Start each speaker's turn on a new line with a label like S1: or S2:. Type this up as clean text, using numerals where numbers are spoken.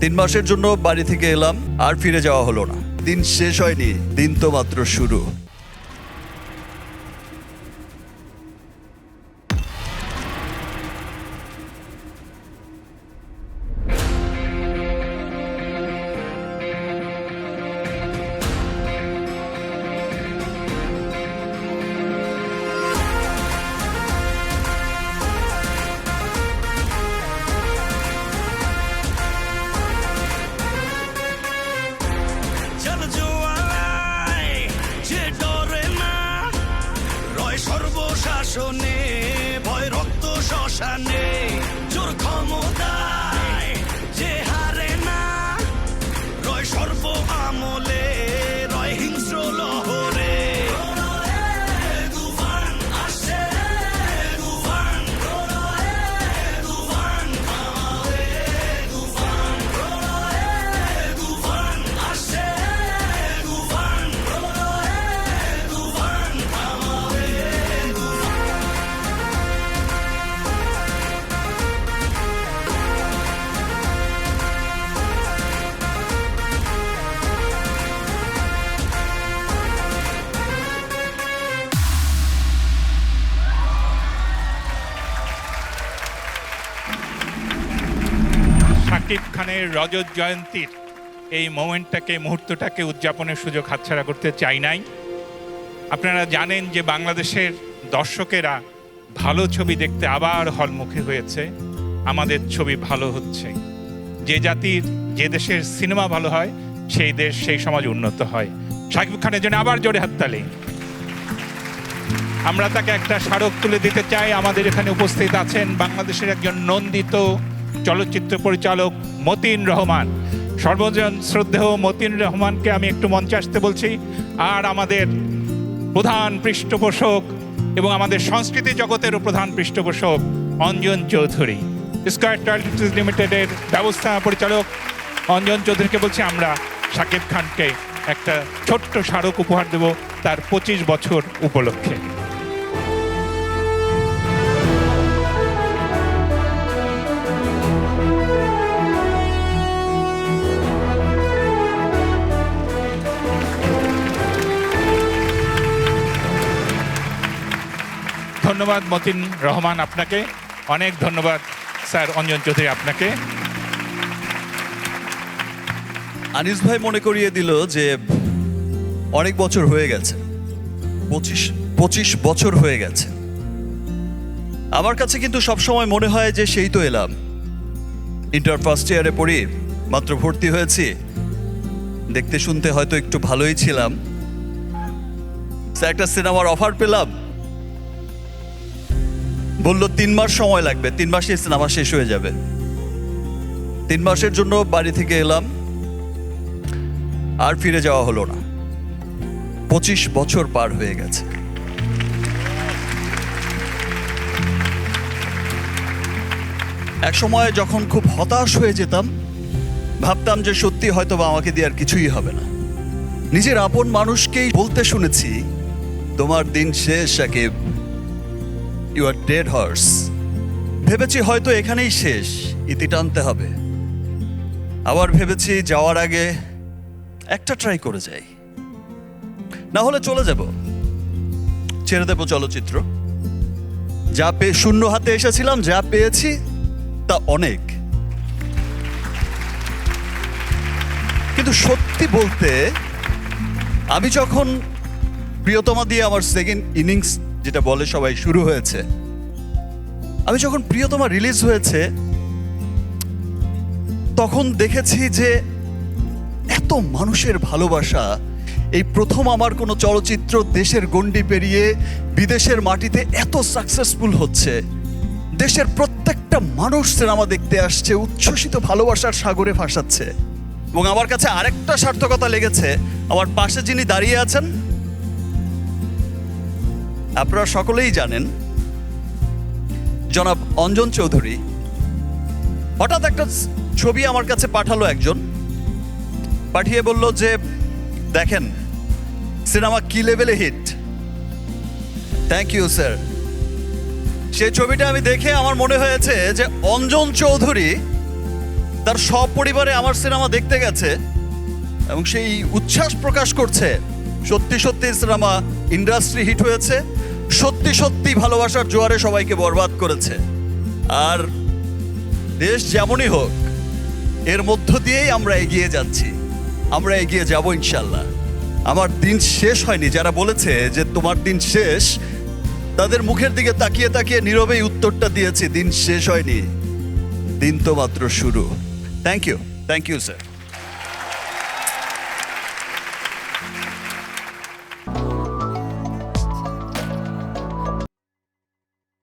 S1: 3 মাসের জন্য বাড়ি থেকে এলাম, আর ফিরে যাওয়া হলো না। দিন শেষ হয়নি, দিন তো মাত্র শুরু।
S2: সর্বশাসনে ভয় রক্ত শ্মশানে জোর ক্ষমতায় যে হারে না, রয় সর্ব আমলে রয় হিংস্র লহরে। তুফান আসে, তুফান তুফান তুফান তুফান আসে, তুফান তুফান
S3: শাকিব খানের রজত জয়ন্তীর এই মুহূর্তটাকে উদযাপনের সুযোগ হাতছাড়া করতে চাই নাই। আপনারা জানেন যে বাংলাদেশের দর্শকেরা ভালো ছবি দেখতে আবার হলমুখী হয়েছে। আমাদের ছবি ভালো হচ্ছে। যে জাতির যে দেশের সিনেমা ভালো হয় সেই দেশ সেই সমাজ উন্নত হয়। শাকিব খানের জন্য আবার জোরে হাততালি। আমরা তাকে একটা স্মারক তুলে দিতে চাই। আমাদের এখানে উপস্থিত আছেন বাংলাদেশের একজন নন্দিত চলচ্চিত্র পরিচালক মতিন রহমান। সর্বজন শ্রদ্ধেয় মতিন রহমানকে আমি একটু মঞ্চে আসতে বলছি। আর আমাদের প্রধান পৃষ্ঠপোষক এবং আমাদের সংস্কৃতি জগতেরও প্রধান পৃষ্ঠপোষক অঞ্জন চৌধুরী, স্কয়ার টয়লেট্রিজ লিমিটেডের ব্যবস্থাপনা পরিচালক অঞ্জন চৌধুরীকে বলছি আমরা শাকিব খানকে একটা ছোট্ট স্মারক উপহার দেব তার 25 বছর উপলক্ষে। ধন্যবাদ মতিন রহমান, আপনাকে অনেক ধন্যবাদ। স্যার অঞ্জন চৌধুরী আপনাকে।
S1: আনিস ভাই মনে করিয়ে দিল যে অনেক বছর হয়ে গেছে, 25 বছর হয়ে গেছে। আমার কাছে কিন্তু সবসময় মনে হয় যে সেই তো এলাম, ইন্টার ফার্স্ট ইয়ারে পড়ি, মাত্র ভর্তি হয়েছি, দেখতে শুনতে হয়তো একটু ভালোই ছিলাম, একটা সিনেমার অফার পেলাম, বললো 3 মাস সময় লাগবে, 3 মাসে সিনেমা শেষ হয়ে যাবে। 3 মাসের জন্য বাড়ি থেকে এলাম, আর ফিরে যাওয়া হলো না। 25 বছর পার হয়ে গেছে। এক সময় যখন খুব হতাশ হয়ে যেতাম, ভাবতাম যে সত্যি হয়তো বা আমাকে দিয়ে আর কিছুই হবে না। নিজের আপন মানুষকেই বলতে শুনেছি, তোমার দিন শেষ Shakib, you are dead horse. ভেবেছি হয়তো এখানেই শেষ, ইতি টানতে হবে। আবার ভেবেছি যাওয়ার আগে একটা ট্রাই করে যাই, না হলে চলে যাব, ছেড়ে দেব চলচ্চিত্র। যা পেয়ে শূন্য হাতে এসেছিলাম, যা পেয়েছি তা অনেক। কিন্তু সত্যি বলতে আমি যখন প্রিয়তমা দিয়ে আমার সেকেন্ড ইনিংস যেটা বলে সবাই শুরু হয়েছে, আমি যখন প্রিয়তমা রিলিজ হয়েছে তখন দেখেছি যে এত মানুষের ভালোবাসা। এই প্রথম আমার কোনো চলচ্চিত্র দেশের গণ্ডি পেরিয়ে বিদেশের মাটিতে এত সাকসেসফুল হচ্ছে। দেশের প্রত্যেকটা মানুষ সিনেমা দেখতে আসছে, উচ্ছ্বসিত ভালোবাসার সাগরে ভাসাচ্ছে। এবং আমার কাছে আরেকটা সার্থকতা লেগেছে, আমার পাশে যিনি দাঁড়িয়ে আছেন আপনারা সকলেই জানেন, জনাব অঞ্জন চৌধুরী। হঠাৎ একটা ছবি আমার কাছে পাঠালো একজন, পাঠিয়ে বলল যে দেখেন সিনেমা কি লেভেলে হিট। Thank you sir. সেই ছবিটা আমি দেখে আমার মনে হয়েছে যে অঞ্জন চৌধুরী তার সপরিবারে আমার সিনেমা দেখতে গেছে এবং সেই উচ্ছ্বাস প্রকাশ করছে। সত্যি সত্যি সিনেমা ইন্ডাস্ট্রি হিট হয়েছে, সত্যি সত্যি ভালোবাসার জোয়ারে সবাইকে বরবাদ করেছে। আর দেশ যেমনই হোক, এর মধ্য দিয়েই আমরা এগিয়ে যাচ্ছি, আমরা এগিয়ে যাব ইনশাল্লাহ। আমার দিন শেষ হয়নি। যারা বলেছে যে তোমার দিন শেষ, তাদের মুখের দিকে তাকিয়ে তাকিয়ে নীরবেই উত্তরটা দিয়েছি, দিন শেষ হয়নি, দিন তো মাত্র শুরু। Thank you sir.